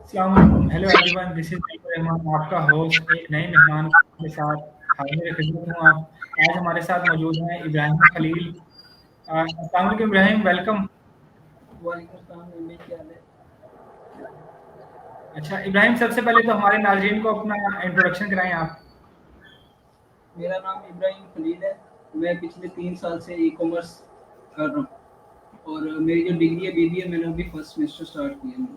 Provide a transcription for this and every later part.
अस्सलाम वालेकुम। Hello everyone, this is Rahman, आपका होस्ट एक नए मेहमान के साथ हाजिर खिदमत हूँ। आप आज हमारे साथ मौजूद हैं इब्राहिम खलील। अस्सलाम वालेकुम इब्राहिम, वेलकम। वालेकुम सलाम मम्मी, क्या हाल है? अच्छा इब्राहिम, सबसे पहले तो हमारे नाजरीन को अपना इंट्रोडक्शन कराएं आप। मेरा नाम इब्राहिम खलील है। मैं पिछले 3 साल से ई कॉमर्स कर रहा हूँ और मेरी जो डिग्री है बीबीए, मैंने अभी फर्स्ट सेमेस्टर स्टार्ट किया है।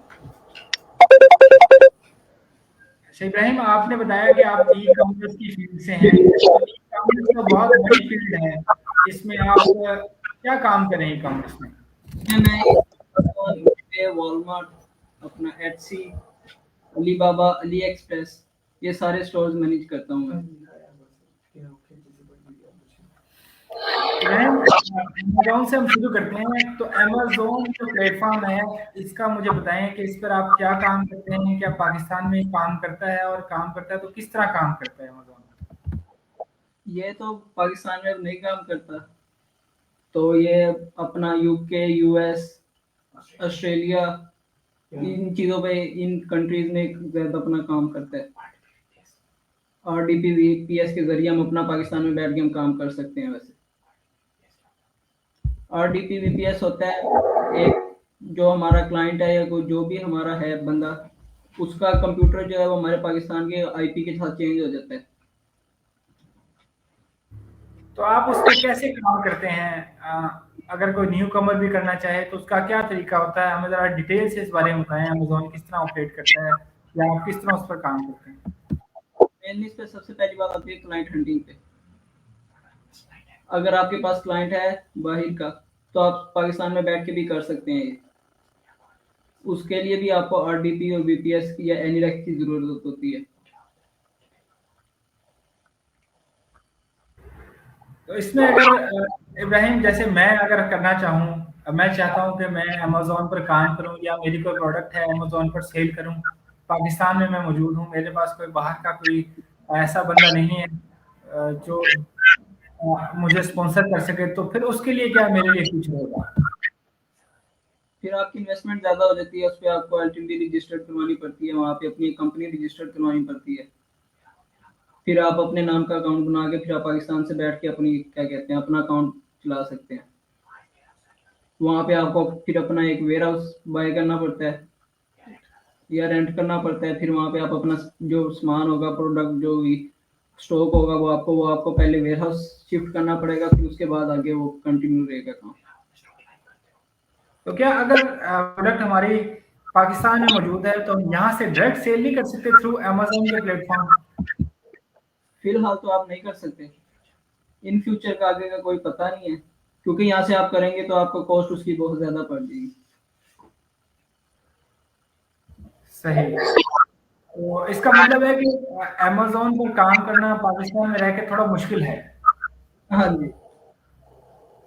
अच्छा इब्राहिम, आपने बताया कि आप ई कॉमर्स की फील्ड से हैं, तो ई कॉमर्स तो बहुत बड़ी फील्ड है। इसमें आप क्या काम करें ई कॉमर्स में? मैं अमेज़न पे, वॉलमार्ट, अपना एटसी, अलीबाबा, अली एक्सप्रेस, ये सारे स्टोर्स मैनेज करता हूँ मैं। इब्राहिम, अमेज़न से हम शुरू करते हैं। तो अमेज़न जो प्लेटफ़ॉर्म है, इसका मुझे बताएँ कि इस पर आप क्या काम करते हैं? क्या पाकिस्तान में काम करता है, और काम करता है तो किस तरह काम करता है अमेज़न? ये तो पाकिस्तान में अब नहीं काम करता, तो ये अपना यूके, यूएस, ऑस्ट्रेलिया, इन चीज़ों पे, इन कंट्रीज में ज़्यादा अपना काम करता है। आरडीपी वीपीएस के ज़रिए हम अपना पाकिस्तान में बैठ के हम काम कर सकते हैं। वैसे आरडीपी वीपीएस होता है एक, जो हमारा क्लाइंट है या कोई जो भी हमारा है बंदा, उसका कंप्यूटर जो है वो हमारे पाकिस्तान के आईपी के साथ चेंज हो जाता है। तो आप उस पे कैसे काम करते हैं? अगर कोई न्यू कमर भी करना चाहे तो उसका क्या तरीका होता है? हमें ज़रा डिटेल से इस बारे में बताएँ, अमेज़न किस तरह ऑपरेट करता है, या आप किस तरह उस पर काम करते हैं? मेनली इस पे सबसे पहली बात आती है क्लाइंट हंटिंग पे। अगर आपके पास क्लाइंट है बाहर का, तो आप पाकिस्तान में बैठ के भी कर सकते हैं ये। उसके लिए भी आपको आरडीपी और वीपीएस या एनीडेक्स की ज़रूरत होती है। तो इसमें अगर इब्राहिम, जैसे मैं अगर करना चाहूँ, मैं चाहता हूँ कि मैं अमेज़न पर काम करूँ या मेरी कोई प्रोडक्ट है अमेज़न पर सेल करूँ। पाकिस्तान में मैं मौजूद हूँ, मेरे पास कोई बाहर का कोई ऐसा बंदा नहीं है जो मुझे स्पॉन्सर कर सके, तो फिर उसके लिए क्या मेरे लिए फ्यूचर होगा? फिर आपकी इन्वेस्टमेंट ज़्यादा हो जाती है, उस पे आपको एलटीडी रजिस्टर्ड करवानी पड़ती है, वहाँ पे अपनी कंपनी रजिस्टर्ड करवानी पड़ती है। फिर आप अपने नाम का अकाउंट बना के फिर आप पाकिस्तान से बैठ के अपनी क्या कहते हैं अपना अकाउंट चला सकते हैं। वहाँ पे आपको फिर अपना एक वेयर हाउस बाय करना पड़ता है या रेंट करना पड़ता है। फिर वहाँ पे आप अपना जो सामान होगा, प्रोडक्ट जो भी स्टॉक होगा, वो आपको पहले वेयर हाउस शिफ्ट करना पड़ेगा, फिर उसके बाद आगे वो कंटिन्यू रहेगा काम। तो क्या अगर प्रोडक्ट हमारी पाकिस्तान में मौजूद है तो हम यहाँ से डायरेक्ट सेल नहीं कर सकते थ्रू अमेज़न के प्लेटफ़ॉर्म? फिलहाल तो आप नहीं कर सकते। इन फ्यूचर का आगे का कोई पता नहीं है, क्योंकि यहाँ से आप करेंगे तो आपको कॉस्ट उसकी बहुत ज़्यादा पड़ जाएगी। सही। तो इसका मतलब है कि अमेज़न पर काम करना पाकिस्तान में रह के थोड़ा मुश्किल है। हाँ जी।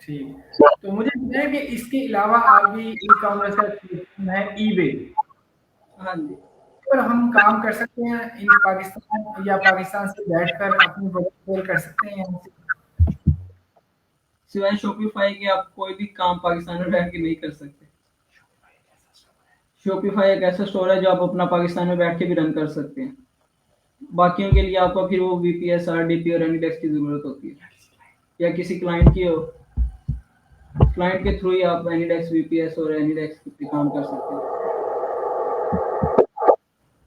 ठीक। तो मुझे बताइए कि इसके अलावा और भी ई-कॉमर्स का प्लेटफ़ॉर्म है ईबे, हाँ जी। पर हम काम कर सकते हैं इन पाकिस्तान, या पाकिस्तान से बैठकर अपनी प्रोडक्ट सेल कर सकते हैं यहाँ से? सिवाय शॉपिफाई के आप कोई भी काम पाकिस्तान में बैठ के नहीं कर सकते। शॉपिफाई एक ऐसा स्टोर है जो आप अपना पाकिस्तान में बैठ के भी रन कर सकते हैं। बाकियों के लिए आपको फिर वो वीपीएस, आरडीपी और एनीडेक्स की ज़रूरत होती है, या किसी क्लाइंट की हो। क्लाइंट के थ्रू ही आप एनीडेक्स, वीपीएस और एनीडेक्स पे काम कर सकते हैं।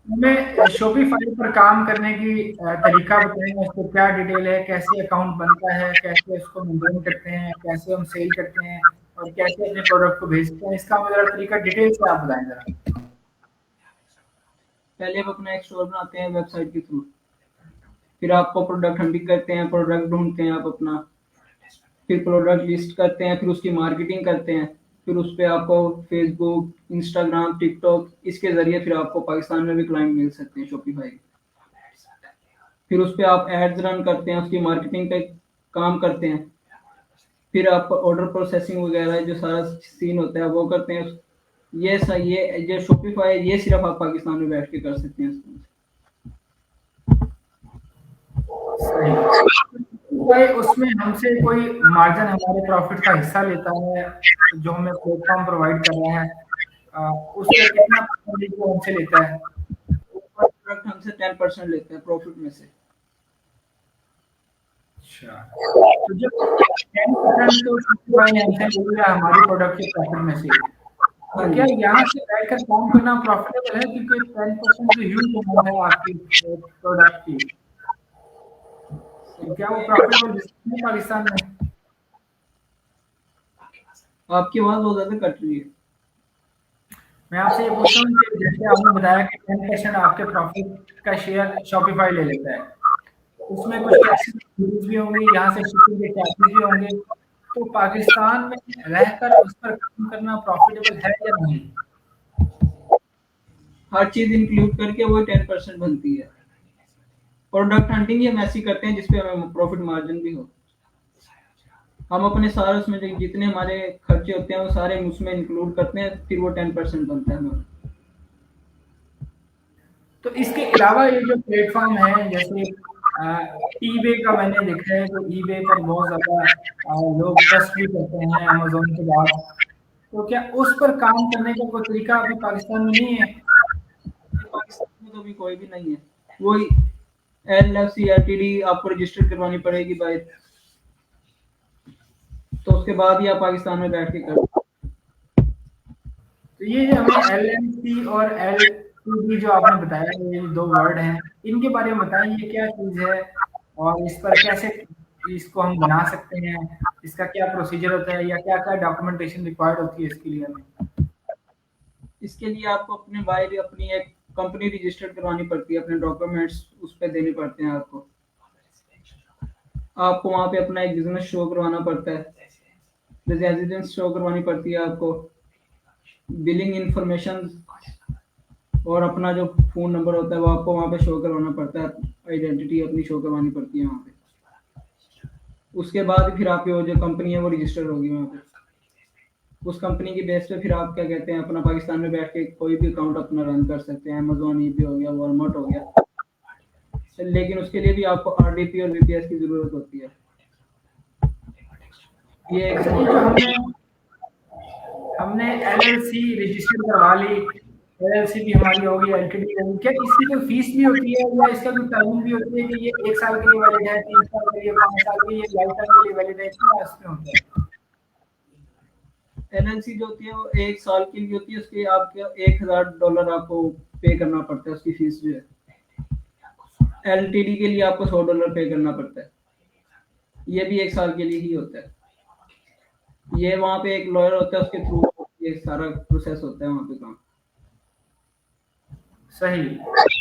हमें शॉपिफ़ाई पर काम करने की तरीका बताएँ, उसको क्या डिटेल है, कैसे अकाउंट बनता है, कैसे उसको मेंटेन करते हैं, कैसे हम सेल करते हैं और कैसे अपने प्रोडक्ट को भेजते हैं? इसका हमें ज़रा तरीका डिटेल से आप बताएँ ज़रा। पहले आप अपना एक स्टोर बनाते हैं वेबसाइट के थ्रू, फिर आपको प्रोडक्ट हंटिंग करते हैं, प्रोडक्ट ढूँढते हैं आप अपना, फिर प्रोडक्ट लिस्ट करते हैं, फिर उसकी मार्केटिंग करते हैं, फिर उस पे आपको फेसबुक, इंस्टाग्राम, टिकटॉक, इसके ज़रिए फिर आपको पाकिस्तान में भी क्लाइंट मिल सकते हैं शॉपिफाई के। फिर उस पे आप एड्स रन करते हैं, उसकी मार्केटिंग पे काम करते हैं। फिर आप ऑर्डर प्रोसेसिंग वगैरह जो सारा सीन होता है वो करते हैं। ये जो शॉपिफाई है, ये सिर्फ आप पाकिस्तान में बैठ के कर सकते हैं। सही। भाई उसमें हमसे कोई मार्जिन हमारे प्रॉफ़िट का हिस्सा लेता है, जो हमें प्लेटफ़ॉर्म प्रोवाइड कर रहा है? उस पे कितना परसेंटेज वो हमसे लेता है? ऊपर प्रोडक्ट हमसे 10% लेते हैं प्रॉफिट में से। अच्छा, तो जब 10% तो भाई हमसे ले लिया हमारी प्रोडक्ट के प्रॉफिट में से, हाँ तो क्या जी। यहाँ से बैठकर काम करना प्रॉफिटेबल है? क्योंकि 10% तो ह्यूज अमाउंट है आपकी प्रोडक्ट की। तो क्या वो ये प्रॉफिटेबल बिज़नेस है पाकिस्तान में? आपकी आवाज़ बहुत ज़्यादा कट रही है। मैं आपसे ये पूछ रहा हूँ कि जैसे आपने बताया कि 10% आपके प्रॉफिट का शेयर शॉपिफाई ले लेता है। उसमें कुछ टैक्सेस भी होंगे, यहाँ से शिपिंग के चार्जेस भी होंगे। तो पाकिस्तान में रहकर उस पर काम करना प्रॉफिटेबल है या नहीं? हर चीज़ इंक्लूड करके वही 10% बनती है। प्रोडक्ट हंटिंग ही हम ऐसी करते हैं जिसपे हमें प्रॉफिट मार्जिन भी हो। हम अपने सारे उसमें जो जितने हमारे खर्चे होते हैं वो सारे उसमें इंक्लूड करते हैं, फिर वो 10% बनता है हमारा। तो इसके अलावा ये जो प्लेटफ़ॉर्म है जैसे ईबे का मैंने देखा है तो ईबे पर बहुत ज़्यादा लोग ट्रस्ट भी करते हैं अमेज़न के बाद। तो क्या उस पर काम करने का कोई तरीका अभी पाकिस्तान में नहीं है? पाकिस्तान में तो अभी कोई भी नहीं है। वही एलएफसी एलटीडी आपको रजिस्टर करवानी पड़ेगी भाई, तो उसके बाद ही आप पाकिस्तान में बैठ के कर। तो ये जो हमें एलएलसी और एलटीडी जो आपने बताया ये 2 वर्ड हैं, इनके बारे में बताएँ ये क्या चीज़ है? और इस पर कैसे इसको हम बना सकते हैं? इसका क्या प्रोसीजर होता है या क्या-क्या डॉक्यूमेंटेशन रिक्वायर्ड होती है इसके लिए हमें? इसके लिए आपको अपने बाहर अपनी एक कंपनी रजिस्टर्ड करवानी पड़ती है, अपने डॉक्यूमेंट्स उस पे देने पड़ते हैं आपको। आपको वहाँ पे अपना एक बिज़नेस शो करवाना पड़ता है, रेज़िडेंस शो करवानी पड़ती है आपको, बिलिंग इन्फॉर्मेशन और अपना जो फ़ोन नंबर होता है वो आपको वहाँ पे शो करवाना पड़ता है, आइडेंटिटी अपनी शो करवानी पड़ती है वहाँ पे। उसके बाद फिर आपकी वो जो कंपनी है वो रजिस्टर होगी वहाँ पे। उस कंपनी की बेस पे फिर आप क्या कहते हैं अपना पाकिस्तान में बैठ के कोई भी अकाउंट अपना रन कर सकते हैं, अमेज़न ईबे हो गया, वॉलमार्ट हो गया। लेकिन उसके लिए भी आपको आरडीपी और वीपीएस की ज़रूरत होती है। ये एक अच्छा ये बहुत जो हमने एलएलसी रजिस्टर करवा ली, एलएलसी भी हमारी होगी, एलटीडी होगी, क्या इसकी कोई फीस भी होती है या इसका कोई टाइमिंग भी होती है कि ये 1 साल के लिए वैलिड है, 3 साल के लिए, 5 साल के लिए, लाइफ टाइम के लिए वैलिड है, क्या इसमें होता है? एलएलसी जो होती है वो 1 साल के लिए होती है, उसके आपके $1000 आपको पे करना पड़ता है उसकी फीस जो है। एलटीडी के लिए आपको $100 पे करना पड़ता है। ये भी 1 साल के लिए ही होता है। ये वहाँ पे एक लॉयर होता है उसके थ्रू ये सारा प्रोसेस होता है वहाँ पे काम। सही।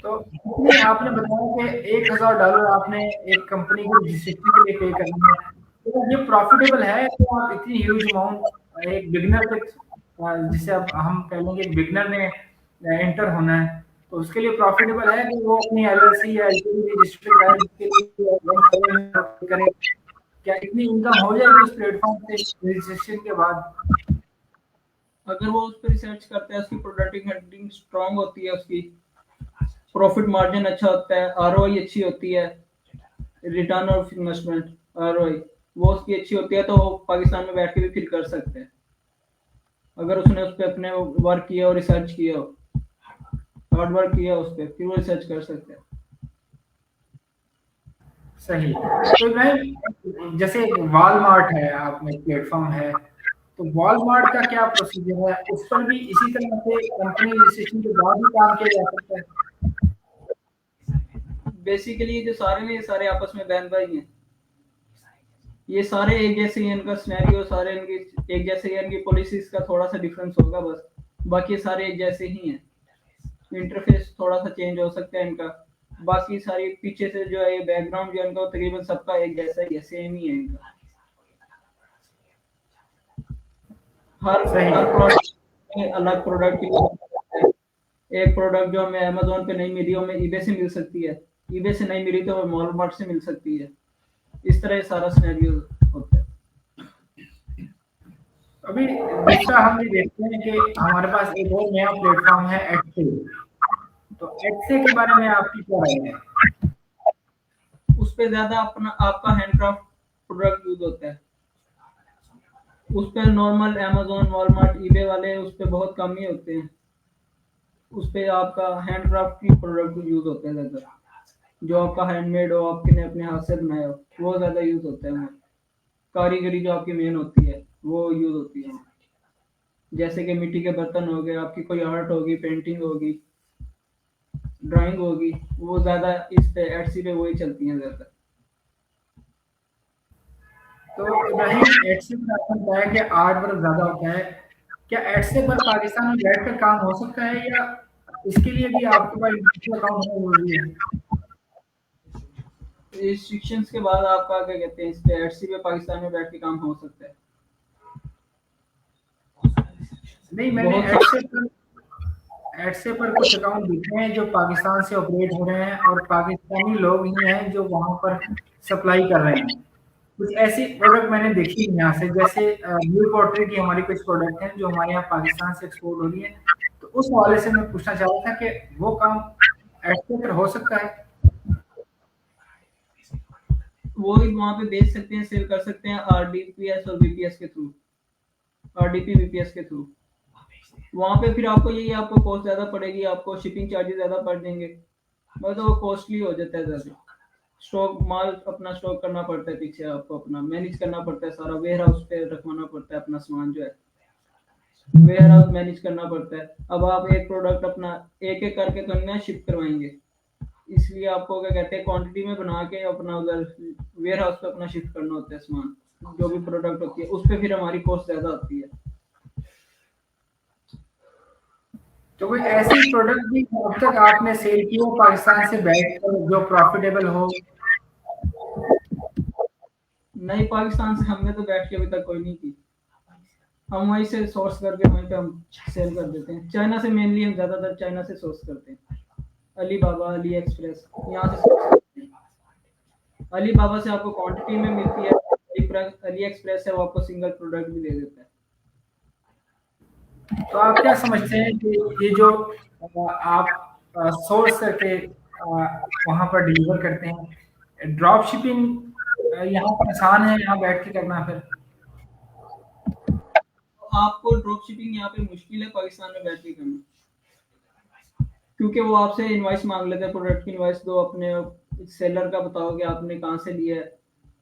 तो जितने आपने बताया कि $1000 आपने एक कंपनी की रजिस्ट्रेशन के लिए पे करना है। तो ये प्रॉफिटेबल है तो आप इतनी ह्यूज अमाउंट एक बिगिनर तक जिसे अब हम कह लेंगे एक बिगिनर ने एंटर होना है, तो उसके लिए प्रॉफिटेबल है कि वो अपनी एलएलसी या एलटीडी रजिस्टर कराए जिसके लिए करें। क्या इतनी इनकम हो जाएगी उस प्लेटफॉर्म से रजिस्ट्रेशन के बाद? अगर वो उस पर रिसर्च करता है, उसकी प्रोडक्टिंग हंटिंग स्ट्रांग होती है, उसकी प्रॉफिट मार्जिन अच्छा होता है, आरओआई अच्छी होती है, रिटर्न ऑफ इन्वेस्टमेंट आरओआई वो उसकी अच्छी होती है, तो वो पाकिस्तान में बैठ के भी फिर कर सकते हैं। अगर उसने उस पर अपने वर्क किया और रिसर्च किया हो, हार्ड वर्क किया उस पर, फिर वो रिसर्च कर सकते हैं। सही। तो मैं जैसे वॉलमार्ट है, आप में प्लेटफ़ॉर्म है, तो वॉलमार्ट का क्या प्रोसीजर है? उस पर भी इसी तरह से कंपनी रजिस्ट्रेशन के बाद ही काम किया जा सकता है? बेसिकली जो सारे ने सारे आपस में बहन भाई हैं, ये सारे एक जैसे ही, इनका सिनेरियो सारे इनकी एक जैसे ही, इनकी पॉलिसीज का थोड़ा सा डिफरेंस होगा बस, बाकी सारे एक जैसे ही हैं। इंटरफेस थोड़ा सा चेंज हो सकता है इनका, बाकी सारी पीछे से जो है ये बैकग्राउंड जो है इनका तकरीबन सबका एक जैसा ही है, सेम ही है इनका। हर सही। हर प्रोडक्ट में अलग प्रोडक्ट की एक प्रोडक्ट जो हमें अमेज़न पे नहीं मिली हमें ईबे से मिल सकती है, ईबे से नहीं मिली तो हमें वॉलमार्ट से मिल सकती है। इस तरह ये सारा सिनेरियो होता है। अभी दूसरा हम ये देखते हैं कि हमारे पास एक और नया प्लेटफ़ॉर्म है एडसे। तो एडसे के बारे में आपकी क्या राय है? उस पे ज़्यादा अपना आपका हैंडक्राफ्ट प्रोडक्ट यूज़ होता है। उस पे नॉर्मल अमेज़न, वॉलमार्ट, ईबे वाले उस पे बहुत कम ही होते हैं। उस पे आपका हैंडक्राफ्ट की प्रोडक्ट यूज़ होते हैं ज़्यादा। जो आपका हैंडमेड हो, आपने अपने हाथ से बनाया हो, वो ज़्यादा यूज़ होता है वहाँ। कारीगरी जो आपकी मेन होती है, वो यूज़ होती है वहाँ। जैसे कि मिट्टी के बर्तन हो गए, आपकी कोई आर्ट होगी, पेंटिंग होगी, ड्राइंग होगी, वो ज़्यादा इस पे एटसी पे वही चलती हैं ज़्यादा। तो इब्राहिम एडसे पर आपने बताया कि आर्ट वर्क ज़्यादा होता है। क्या एडसे पर पाकिस्तान में बैठकर काम हो सकता है या इसके लिए भी आपके पास इंटरनेशनल अकाउंट होना ज़रूरी है? रिस्ट्रिक्शंस के बाद आपका क्या कहते हैं, इस पे एटसी पे पाकिस्तान में बैठ के काम हो सकता है। नहीं, मैंने बहुत एडसे सारे पर कुछ अकाउंट देखे हैं जो पाकिस्तान से ऑपरेट हो रहे हैं और पाकिस्तानी लोग ही हैं जो वहाँ पर सप्लाई कर रहे हैं। कुछ ऐसी प्रोडक्ट मैंने देखी है यहाँ से, जैसे ब्लू पॉटरी की हमारी कुछ प्रोडक्ट हैं जो हमारे यहाँ पाकिस्तान से एक्सपोर्ट हो रही है। तो उस हवाले से मैं पूछना चाह रहा था कि वो काम एडसे पर हो सकता है? वो ही वहाँ पे बेच सकते हैं, सेल कर सकते हैं आरडीपीएस और वीपीएस के थ्रू, आरडीपी वीपीएस के थ्रू। वहाँ पे फिर आपको यही आपको कॉस्ट ज़्यादा पड़ेगी, आपको शिपिंग चार्जेस ज़्यादा पड़ जाएँगे। मतलब वो कॉस्टली हो जाता है ज़्यादा। स्टॉक माल अपना स्टॉक करना पड़ता है, पीछे आपको अपना मैनेज करना पड़ता है, सारा वेयरहाउस पे रखवाना पड़ता है अपना सामान जो है। वेयरहाउस मैनेज करना पड़ता है। अब आप एक प्रोडक्ट अपना एक-एक करके तो नहीं ना शिप करवाएँगे। इसलिए आपको क्या कहते हैं, क्वांटिटी में बना के अपना उधर वेयरहाउस पे अपना शिफ्ट करना होता है सामान। जो भी प्रोडक्ट होती है, उस पे फिर हमारी कॉस्ट ज़्यादा आती है। तो कोई ऐसी प्रोडक्ट भी अब तक आपने सेल की हो पाकिस्तान से बैठकर जो प्रॉफिटेबल हो? नहीं, पाकिस्तान से हमने तो बैठ के अभी तक कोई नहीं की। हम वहीं से सोर्स करके वहीं पे हम सेल कर देते हैं। चाइना से मेनली हम ज़्यादातर चाइना से सोर्स करते हैं। अलीबाबा, अली एक्सप्रेस यहाँ से सोर्स करते हैं। अलीबाबा से आपको क्वांटिटी में मिलती है, अली एक्सप्रेस है वो आपको सिंगल प्रोडक्ट भी दे देता है। तो आप क्या समझते हैं कि ये जो आप सोर्स करके वहाँ पर डिलीवर करते हैं, ड्रॉप शिपिंग यहाँ पर आसान है यहाँ बैठ के करना फिर? तो आपको ड्रॉप शिपिंग यहाँ पे मुश्किल है पाकिस्तान में बैठ के करना, क्योंकि वो आपसे इनवॉइस मांग लेते हैं, प्रोडक्ट की इनवॉइस दो, अपने सेलर का बताओ कि आपने कहाँ से लिया है,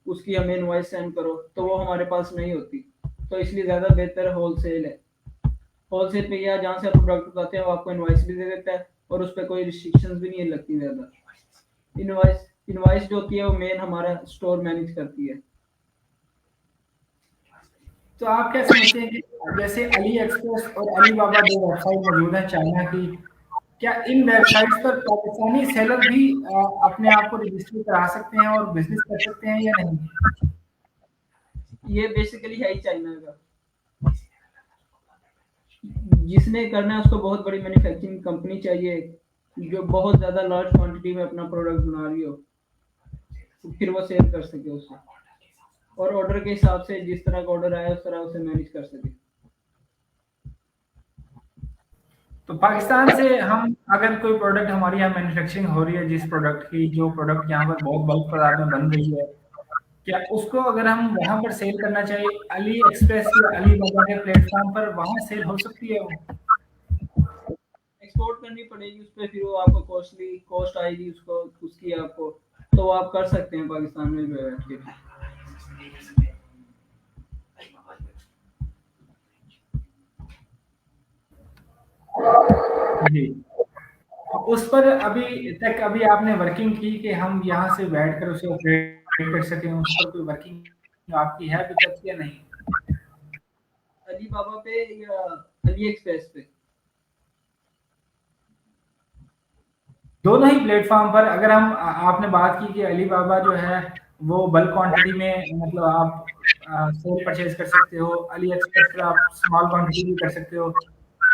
उसकी हमें इनवॉइस सेंड करो, तो वो हमारे पास नहीं होती। तो इसलिए ज़्यादा बेहतर होलसेल है। होलसेल पे या जहाँ से आप प्रोडक्ट उठाते हैं वो आपको इनवॉइस भी दे देता है और उस पे कोई रिस्ट्रिक्शंस भी नहीं लगती ज़्यादा। इनवॉइस इनवॉइस जो होती है वो मेन हमारा स्टोर मैनेज करती है। तो आप क्या समझते हैं कि जैसे अली एक्सप्रेस और अलीबाबा दो वेबसाइट मौजूद हैं चाइना की, क्या इन वेबसाइट्स पर पाकिस्तानी सेलर भी अपने आप को रजिस्टर करा सकते हैं और बिजनेस कर सकते हैं या नहीं? ये बेसिकली है ही चाइना का। जिसने करना है उसको बहुत बड़ी मैन्युफैक्चरिंग कंपनी चाहिए, जो बहुत ज़्यादा लार्ज क्वांटिटी में अपना प्रोडक्ट बना रही हो, फिर वो सेल कर सके उससे, और ऑर्डर के हिसाब से जिस तरह का ऑर्डर आया उस तरह उसे मैनेज कर सके। तो पाकिस्तान से हम अगर कोई प्रोडक्ट हमारी यहाँ मैन्युफैक्चरिंग हो रही है, जिस प्रोडक्ट की जो प्रोडक्ट यहाँ पर बहुत बल्क तादाद में बन रही है, क्या उसको अगर हम वहाँ पर सेल करना चाहिए अली एक्सप्रेस या अलीबाबा के प्लेटफॉर्म पर, वहाँ सेल हो सकती है वो? एक्सपोर्ट करनी पड़ेगी उस पे, फिर वो आपको कॉस्टली कॉस्ट आएगी उसको, उसकी आपको, तो वो आप कर सकते हैं पाकिस्तान में भी बैठ के। जी। तो उस पर अभी आपने वर्किंग की कि हम यहाँ से बैठकर उसे ऑपरेट कर सकें, उस पर कोई वर्किंग आपकी है अभी तक या नहीं? अली बाबा पे या अली एक्सप्रेस पे? दोनों ही प्लेटफॉर्म पर अगर हम आपने बात की कि अलीबाबा जो है वो बल्क क्वांटिटी में मतलब आप सेल परचेज कर सकते हो, अली एक्सप्रेस पर आप स्मॉल क्वांटिटी भी कर सकते हो।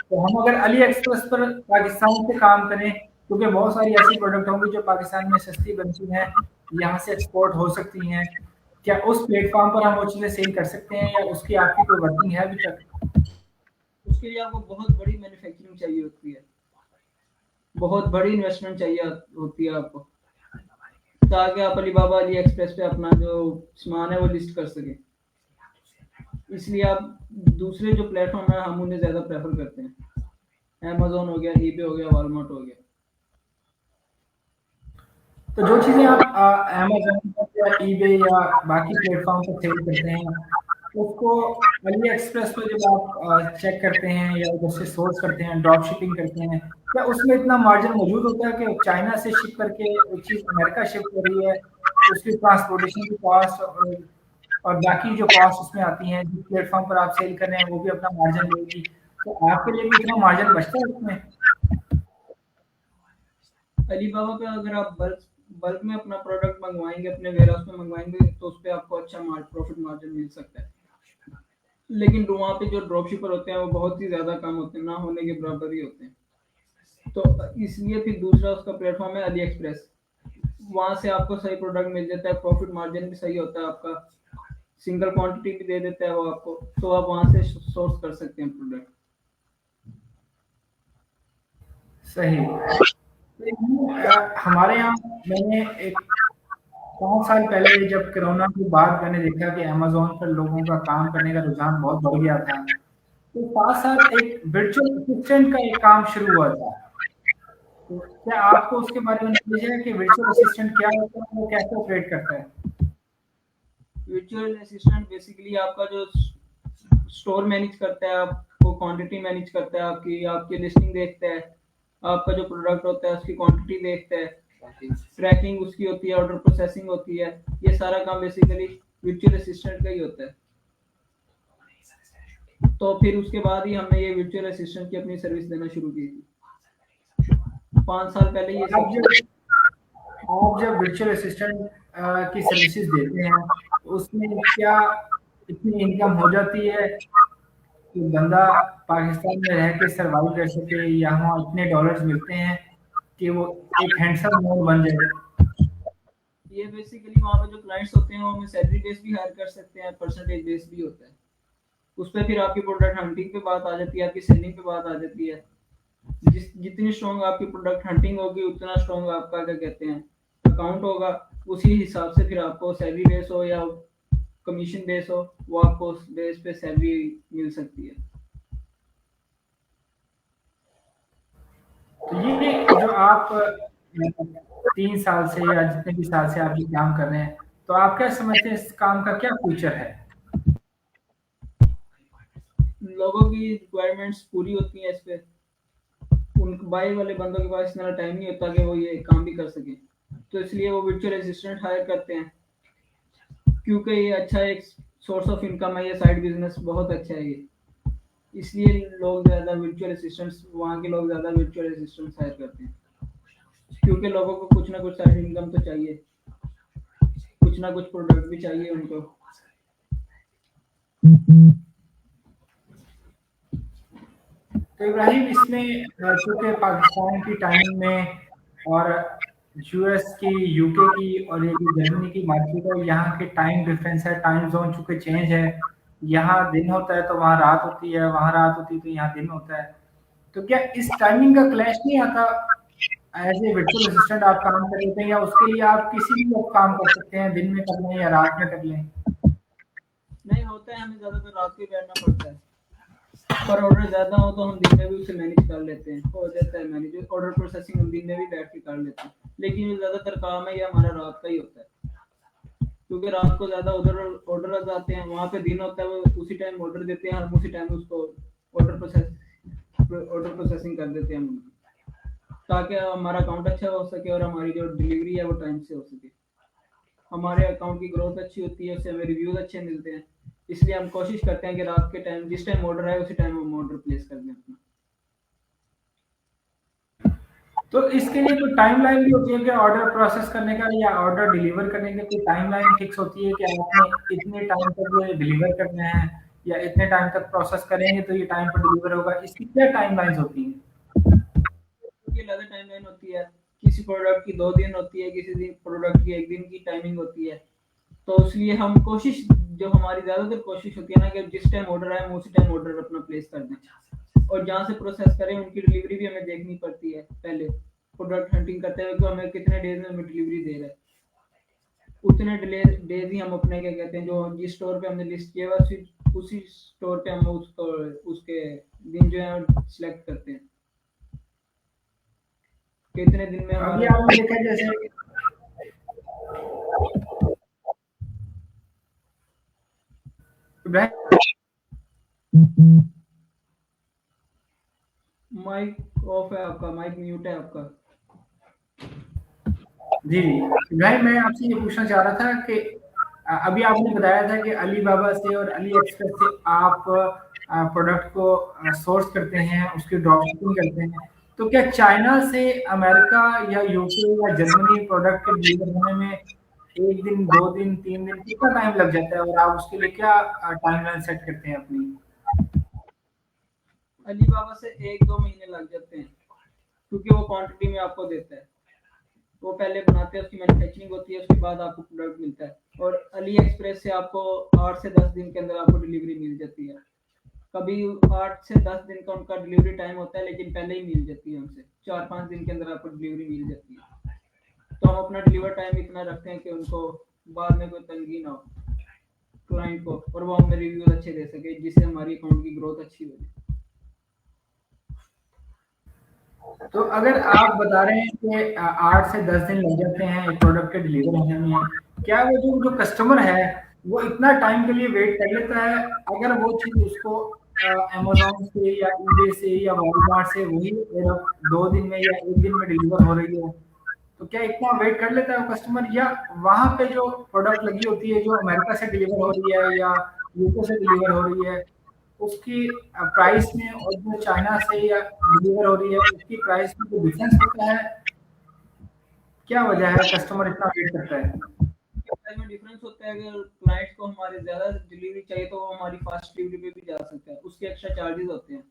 तो हम अगर अली एक्सप्रेस पर पाकिस्तान से काम करें, क्योंकि बहुत सारी ऐसी प्रोडक्ट होंगी जो पाकिस्तान में सस्ती बनती हैं, यहाँ से एक्सपोर्ट हो सकती हैं, क्या उस प्लेटफॉर्म पर हम वो चीज़ें सेल कर सकते हैं या उसकी आपकी कोई वर्किंग है अभी तक? उसके लिए आपको बहुत बड़ी मैन्युफैक्चरिंग चाहिए होती है, बहुत बड़ी इन्वेस्टमेंट चाहिए होती है आपको, ताकि आप अली बाबा अली एक्सप्रेस पे अपना जो सामान है वो लिस्ट कर सके। इसलिए आप दूसरे जो प्लेटफ़ॉर्म है हम उन्हें ज़्यादा प्रेफ़र करते हैं। अमेज़न हो गया, ईबे हो गया, वॉलमार्ट हो गया। तो जो चीज़ें आप अमेज़न पर या ईबे या बाकी प्लेटफ़ॉर्म पर सेल करते हैं, उसको अली एक्सप्रेस पे जब आप चेक करते हैं या उधर से सोर्स करते हैं, ड्रॉप शिपिंग करते हैं, क्या उसमें इतना मार्जिन मौजूद होता है कि चाइना से शिप करके वो चीज़ अमेरिका शिफ्ट हो रही है, उसकी ट्रांसपोर्टेशन की कॉस्ट और बाकी जो कॉस्ट उसमें आती हैं, जिस प्लेटफ़ॉर्म पर आप सेल कर रहे हैं, वो भी अपना मार्जिन लेगी। तो आपके लिए भी इतना मार्जिन बचता है उसमें? अलीबाबा पे अगर आप बल्क बल्क में अपना प्रोडक्ट मंगवाएँगे, अपने वेयरहाउस में मंगवाएँगे, तो उसपे आपको अच्छा प्रॉफ़िट मार्जिन मिल सकता है। लेकिन वहाँ पे जो ड्रॉप शिपर होते हैं, वो बहुत ही ज़्यादा कम होते हैं, ना होने के बराबर ही होते हैं। तो इसलिए फिर दूसरा उसका प्लेटफ़ॉर्म है अली एक्सप्रेस। वहाँ से आपको सही प्रोडक्ट मिल जाता है, प्रॉफ़िट मार्जिन भी सही होता है आपका, सिंगल क्वांटिटी भी दे देता है वो आपको, तो आप वहाँ से सोर्स कर सकते हैं प्रोडक्ट। सही। लेकिन हमारे यहाँ मैंने एक 5 साल पहले जब कोरोना के बाद मैंने देखा कि अमेज़न पर लोगों का काम करने का रुझान बहुत बढ़ गया था। तो साथ-साथ एक वर्चुअल असिस्टेंट का एक काम शुरू हुआ था। तो क्या आपको उसके बारे में नॉलेज है कि वर्चुअल असिस्टेंट क्या होता है? वो कैसे ऑपरेट करता है? वर्चुअल असिस्टेंट बेसिकली आपका जो स्टोर मैनेज करता है, आपको क्वांटिटी मैनेज करता है, आपकी आपकी लिस्टिंग देखता है, आपका जो प्रोडक्ट होता है उसकी क्वांटिटी देखता है, ट्रैकिंग उसकी होती है, ऑर्डर प्रोसेसिंग होती है। ये सारा काम बेसिकली वर्चुअल असिस्टेंट का ही होता है। तो फिर उसके बाद ही हमने ये वर्चुअल असिस्टेंट की अपनी सर्विस देना शुरू की थी। 5 साल पहले तो ये सब आप जब वर्चुअल असिस्टेंट की सर्विसेज़ देते हैं, तो उसमें क्या इतनी इनकम हो जाती है कि बंदा पाकिस्तान में रह के सर्वाइव कर सके या वहाँ इतने डॉलर्स मिलते हैं कि वो एक हैंडसम अमाउंट बन जाए? ये बेसिकली वहाँ पे जो क्लाइंट्स होते हैं वो हमें सैलरी बेस भी हायर कर सकते हैं, परसेंटेज बेस भी होता है। उस पे फिर आपकी प्रोडक्ट हंटिंग पे बात आ जाती है, आपकी सेलिंग पे बात आ जाती है। जितनी स्ट्रॉन्ग आपकी प्रोडक्ट हंटिंग होगी उतना स्ट्रॉन्ग आपका क्या कहते हैं अकाउंट होगा। उसी हिसाब से फिर आपको सैलरी बेस हो या कमीशन बेस हो, वो आपको उस बेस पे सैलरी मिल सकती है। तो ये जो आप 3 साल से या जितने भी साल से आप ये काम कर रहे हैं, तो आप क्या समझते हैं इस काम का क्या फ्यूचर है? लोगों की रिक्वायरमेंट्स पूरी होती हैं इस पे, उन बाहर वाले बंदों के पास इतना टाइम नहीं होता कि वो ये काम भी कर सके, तो इसलिए वो वर्चुअल असिस्टेंट हायर करते हैं, क्योंकि ये अच्छा एक सोर्स ऑफ इनकम है, ये साइड बिजनेस बहुत अच्छा है ये। इसलिए लोग ज़्यादा वर्चुअल असिस्टेंट्स, वहाँ के लोग ज़्यादा वर्चुअल असिस्टेंट्स हायर करते हैं, क्योंकि लोगों को कुछ ना कुछ साइड इनकम तो चाहिए, कुछ ना कुछ प्रोडक्ट भी चाहिए उनको। तो इब्राहिम इसमें चूँकि पाकिस्तान की टाइमिंग में और यूएस की, यूके की और ये जो जर्मनी की मार्केट है, यहाँ के टाइम डिफरेंस है, टाइम ज़ोन चूँकि चेंज है, यहाँ दिन होता है तो वहाँ रात होती है, वहाँ रात होती है तो यहाँ दिन होता है। तो क्या इस टाइमिंग का क्लैश नहीं आता? एज़ ए वर्चुअल असिस्टेंट आप काम कर लेते हैं या उसके लिए आप किसी भी वक़्त काम कर सकते हैं, दिन में कर लें या रात में कर लें? नहीं होता है, हमें ज़्यादातर रात को ही बैठना पड़ता है, पर ऑर्डर ज़्यादा हो तो हम दिन में भी उसे मैनेज कर लेते हैं, हो जाता है मैनेज, ऑर्डर प्रोसेसिंग हम दिन में भी बैठ के कर लेते हैं। लेकिन जो ज़्यादातर काम है ये हमारा रात का ही होता है, क्योंकि रात को ज़्यादा ऑर्डर ऑर्डर आ जाते हैं, वहाँ पे दिन होता है वो उसी टाइम ऑर्डर देते हैं, हम उसी टाइम उसको ऑर्डर प्रोसेसिंग कर देते हैं हम उनकी, ताकि हमारा अकाउंट अच्छा हो सके और हमारी जो डिलीवरी है वो टाइम से हो सके। हमारे अकाउंट की ग्रोथ अच्छी होती है, उससे हमें रिव्यूज़ अच्छे मिलते हैं। इसलिए हम कोशिश करते हैं कि रात के टाइम जिस टाइम ऑर्डर आए उसी टाइम हम ऑर्डर प्लेस कर दें अपना। तो इसके लिए कोई टाइमलाइन भी होती है कि ऑर्डर प्रोसेस करने का या ऑर्डर डिलीवर करने की कोई टाइमलाइन फिक्स होती है कि आपने इतने टाइम तक ये डिलीवर करना है या इतने टाइम तक प्रोसेस करेंगे तो ये टाइम पर डिलीवर होगा? इसकी क्या टाइमलाइन्स होती हैं? की अलग टाइमलाइन होती है, किसी प्रोडक्ट की 2 दिन होती है, किसी दिन प्रोडक्ट की 1 दिन की टाइमिंग होती है। तो इसलिए हम कोशिश जो हमारी ज़्यादातर कोशिश होती है ना कि जिस टाइम ऑर्डर आए हम उसी टाइम ऑर्डर अपना प्लेस कर दें। और जहाँ से प्रोसेस करें उनकी डिलीवरी भी हमें देखनी पड़ती है पहले। प्रोडक्ट हंटिंग करते हुए तो हमें कितने डेज़ में हमें डिलीवरी दे रहा है। उतने डेज़ ही हम अपने क्या कहते हैं जो जिस स्टोर पे हमने लिस्ट किया हुआ है उसी स्टोर पे हम उसको उसके दिन जो है सिलेक्ट करते हैं कितने दिन में अभी हमारा आपने देखा जैसे इब्राहिम माइक ऑफ है आपका, माइक म्यूट है आपका। जी, जी। इब्राहिम मैं आपसे ये पूछना चाह रहा था कि अभी आपने बताया था कि अलीबाबा से और अली एक्सप्रेस से आप प्रोडक्ट को सोर्स करते हैं, उसकी ड्रॉप शिपिंग करते हैं। तो क्या चाइना से अमेरिका या यूके या जर्मनी प्रोडक्ट के डिलीवर होने में 1 दिन, 2 दिन, 3 दिन कितना टाइम लग जाता है और आप उसके लिए क्या टाइमलाइन सेट करते हैं अपनी? अलीबाबा से 1-2 महीने लग जाते हैं क्योंकि वो क्वांटिटी में आपको देता है। वो पहले बनाते हैं, उसकी मैन्युफैक्चरिंग होती है, उसके बाद आपको प्रोडक्ट मिलता है। और अली एक्सप्रेस से आपको 8 से 10 दिन के अंदर आपको डिलीवरी मिल जाती है। कभी 8 से 10 दिन का उनका डिलीवरी टाइम होता है, लेकिन पहले ही मिल जाती है हमसे। 4-5 दिन के अंदर आपको डिलीवरी मिल जाती है। तो हम अपना डिलीवर टाइम इतना रखते हैं कि उनको बाद में कोई तंगी ना हो क्लाइंट को, और वो हमें रिव्यूज अच्छे दे सके, जिससे हमारी अकाउंट की ग्रोथ अच्छी हो जाए। तो अगर आप बता रहे हैं कि 8 से 10 दिन लग जाते हैं एक प्रोडक्ट के डिलीवर होने में, क्या वो जो कस्टमर है, वो इतना टाइम के लिए वेट कर लेता है, अगर वो चीज़ उसको अमेज़न से या ईबे से या वॉलमार्ट से वही 2 दिन में या 1 दिन में डिलीवर हो रही है, तो क्या इतना वेट कर लेता है वो कस्टमर या वहाँ पे जो प्रोडक्ट लगी होती है, जो अमेरिका से डिलीवर हो रही है या यूके से डिलीवर हो रही है, उसकी प्राइस में और जो चाइना से या डिलीवर हो रही है, उसकी प्राइस में कोई डिफरेंस होता है? क्या वजह है कस्टमर इतना वेट करता है? प्राइस में डिफरेंस होता है। अगर क्लाइंट्स को हमारे ज़्यादा डिलीवरी चाहिए तो वो हमारी फास्ट डिलीवरी पे भी जा सकता है, उसके एक्स्ट्रा चार्जेस होते हैं।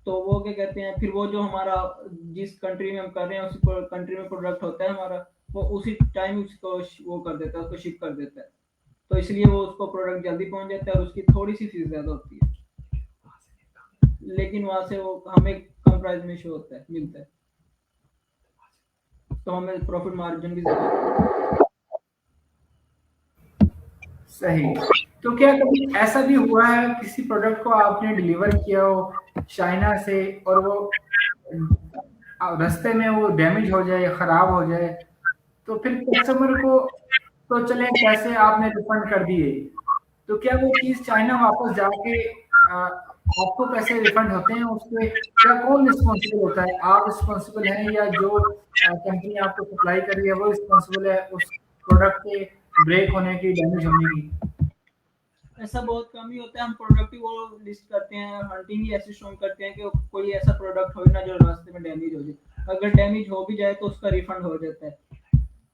तो वो क्या कहते हैं, फिर वो जो हमारा जिस कंट्री में हम कर रहे हैं उसी कंट्री में प्रोडक्ट होता है हमारा, वो उसी टाइम उसको वो कर देता है, उसको शिप कर देता है। तो इसलिए वो उसको प्रोडक्ट जल्दी पहुंच जाता है और उसकी थोड़ी सी फीस ज़्यादा होती है, लेकिन वहां से वो हमें कम प्राइस में शो होता है, मिलता है। तो हमें प्रॉफिट मार्जिन भी ज़्यादा होता है। सही। तो क्या कभी ऐसा भी हुआ है किसी प्रोडक्ट को आपने डिलीवर किया हो चाइना से और वो रास्ते में वो डैमेज हो जाए या खराब हो जाए, तो फिर कस्टमर को तो चले पैसे आपने रिफंड कर दिए, तो क्या वो चीज़ चाइना वापस जाके आपको पैसे रिफंड होते हैं उसके? क्या कौन रिस्पॉन्सिबल होता है? आप रिस्पॉन्सिबल हैं या जो कंपनी आपको सप्लाई कर रही है वो रिस्पॉन्सिबल है उस प्रोडक्ट के ब्रेक होने की, डैमेज होने की? ऐसा बहुत कम ही होता है। हम प्रोडक्ट ही वो लिस्ट करते हैं, हंटिंग ही ऐसी शो करते हैं कि कोई ऐसा प्रोडक्ट हो ना जो रास्ते में डैमेज हो जाए। अगर डैमेज हो भी जाए तो उसका रिफंड हो जाता है,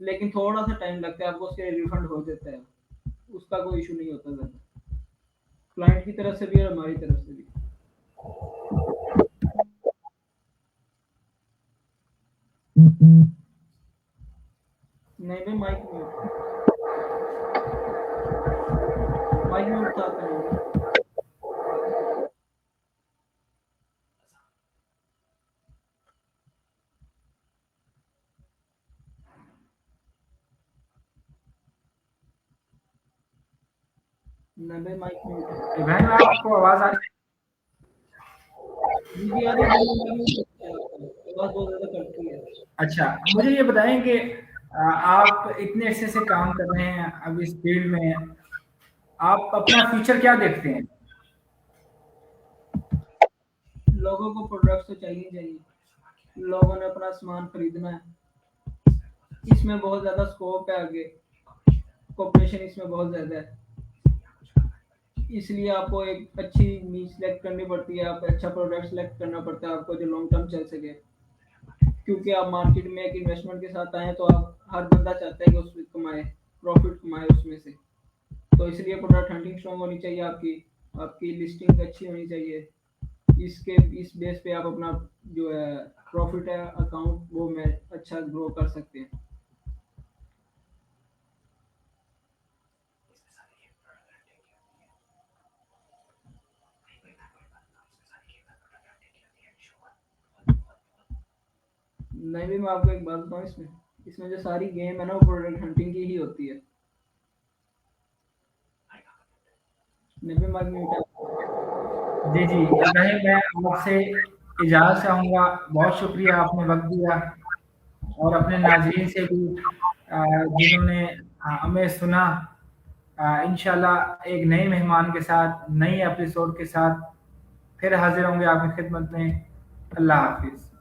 लेकिन थोड़ा सा टाइम लगता है, आपको उसके रिफंड हो जाता है। उसका कोई इशू नहीं होता ज़्यादा, क्लाइंट की तरफ से भी और हमारी तरफ से भी। नहीं भाई, माइक में उठाता नहीं। नहीं भाई, माइक में उठा। इब्राहिम आपको आवाज़ आ रही जी जी, आ रही है, आवाज़ बहुत ज़्यादा कटती है। अच्छा, मुझे ये बताएँ कि आप इतने अरसे से काम कर रहे हैं अब इस फील्ड में, आप अपना फ्यूचर क्या देखते हैं? लोगों को प्रोडक्ट्स तो चाहिए चाहिए, लोगों ने अपना सामान खरीदना है, इसमें बहुत ज़्यादा स्कोप है आगे, कॉम्पिटिशन इसमें बहुत ज़्यादा है। इसलिए आपको एक अच्छी नीश सेलेक्ट करनी पड़ती है, आप अच्छा प्रोडक्ट सेलेक्ट करना पड़ता है आपको जो लॉन्ग टर्म चल सके। क्योंकि आप मार्केट में एक इन्वेस्टमेंट के साथ आए हैं, तो आप हर बंदा चाहता है कि उसमें कमाए, प्रॉफिट कमाए उसमें से। तो इसलिए प्रोडक्ट हंटिंग स्ट्रांग होनी चाहिए आपकी, आपकी लिस्टिंग अच्छी होनी चाहिए। इसके इस बेस पे आप अपना जो है प्रॉफिट है अकाउंट वो में अच्छा ग्रो कर सकते हैं। नहीं भी, मैं आपको एक बात बताऊँ, इसमें इसमें जो सारी गेम है ना वो प्रोडक्ट हंटिंग की ही होती है। नबी मगनी का। जी, जी। इब्राहिम, मैं आपसे इजाज़त चाहूँगा। बहुत शुक्रिया आपने वक़्त दिया और अपने नाज़रीन से भी जिन्होंने हमें सुना। इंशाल्लाह एक नए मेहमान के साथ, नई एपिसोड के साथ फिर हाज़िर होंगे आपकी खिदमत में। अल्लाह हाफ़िज़।